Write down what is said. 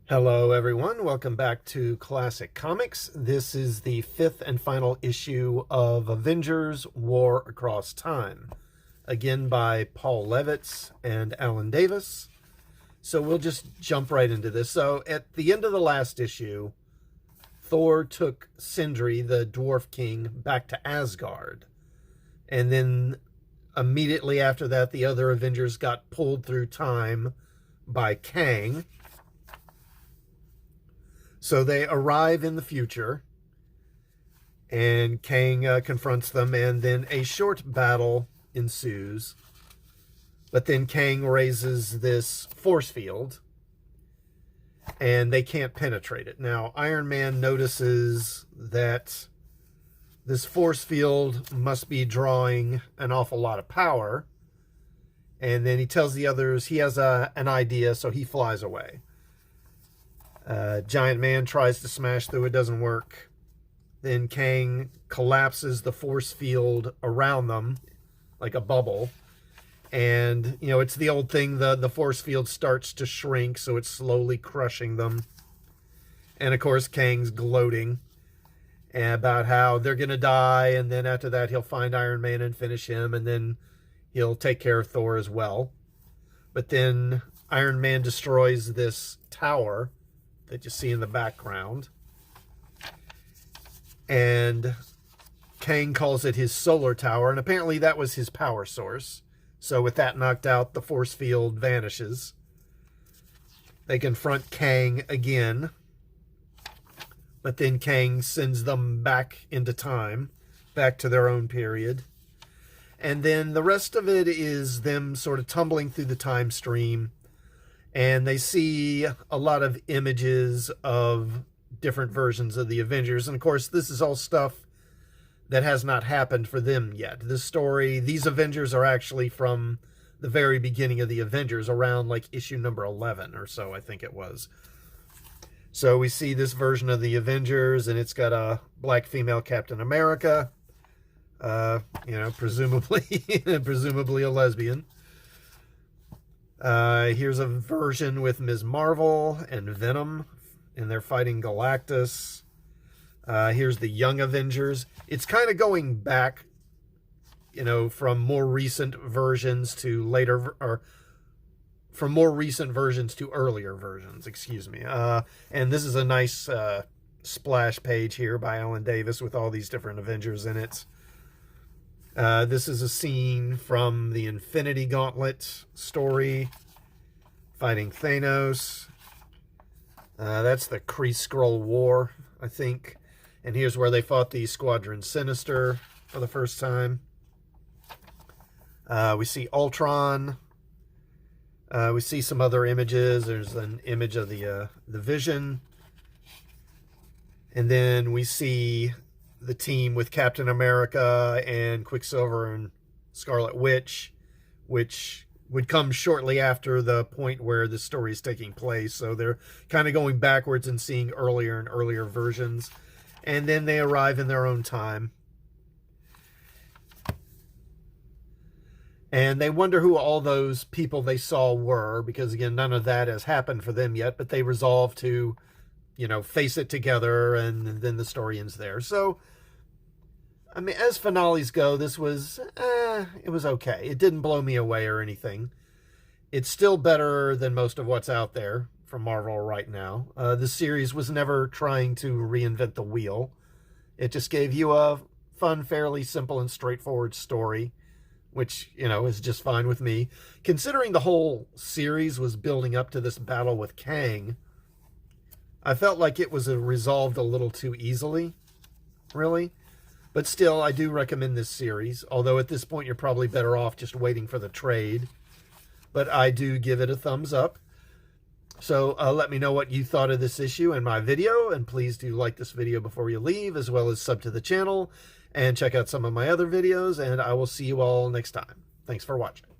Hello everyone, welcome back to Classic Comics. This is the fifth and final issue of Avengers War Across Time, again by Paul Levitz and Alan Davis. So we'll just jump right into this. So at the end of the last issue, Thor took Sindri, the Dwarf King, back to Asgard. And then immediately after that, the other Avengers got pulled through time by Kang. So they arrive in the future, and Kang confronts them, and then a short battle ensues. But then Kang raises this force field, and they can't penetrate it. Now, Iron Man notices that this force field must be drawing an awful lot of power, and then he tells the others he has an idea, so he flies away. Giant Man tries to smash through, it doesn't work. Then Kang collapses the force field around them like a bubble. And, you know, it's the old thing, the force field starts to shrink, so it's slowly crushing them. And, of course, Kang's gloating about how they're going to die, and then after that he'll find Iron Man and finish him, and then he'll take care of Thor as well. But then Iron Man destroys this tower that you see in the background. And Kang calls it his solar tower, and apparently that was his power source. So with that knocked out, the force field vanishes. They confront Kang again, but then Kang sends them back into time, back to their own period. And then the rest of it is them sort of tumbling through the time stream, and they see a lot of images of different versions of the Avengers. And of course, this is all stuff that has not happened for them yet. This story, these Avengers are actually from the very beginning of the Avengers, around like issue number 11 or so, I think it was. So we see this version of the Avengers, and it's got a black female Captain America, presumably a lesbian. Here's a version with Ms. Marvel and Venom, and they're fighting Galactus. Here's the Young Avengers. It's kind of going back, from more recent versions to from more recent versions to earlier versions, excuse me. And this is a nice splash page here by Alan Davis with all these different Avengers in it. This is a scene from the Infinity Gauntlet story, fighting Thanos. That's the Kree-skrull War, I think. And here's where they fought the Squadron Sinister for the first time. We see Ultron. We see some other images. There's an image of the Vision. And then we see the team with Captain America and Quicksilver and Scarlet Witch, which would come shortly after the point where the story is taking place. So they're kind of going backwards and seeing earlier and earlier versions. And then they arrive in their own time. And they wonder who all those people they saw were, because again, none of that has happened for them yet, but they resolve to, face it together, and then the story ends there. So, I mean, as finales go, this was, it was okay. It didn't blow me away or anything. It's still better than most of what's out there from Marvel right now. This series was never trying to reinvent the wheel. It just gave you a fun, fairly simple and straightforward story, which, is just fine with me. Considering the whole series was building up to this battle with Kang, I felt like it was resolved a little too easily, really. But still, I do recommend this series, although at this point you're probably better off just waiting for the trade. But I do give it a thumbs up. So let me know what you thought of this issue and my video, and please do like this video before you leave, as well as sub to the channel, and check out some of my other videos, and I will see you all next time. Thanks for watching.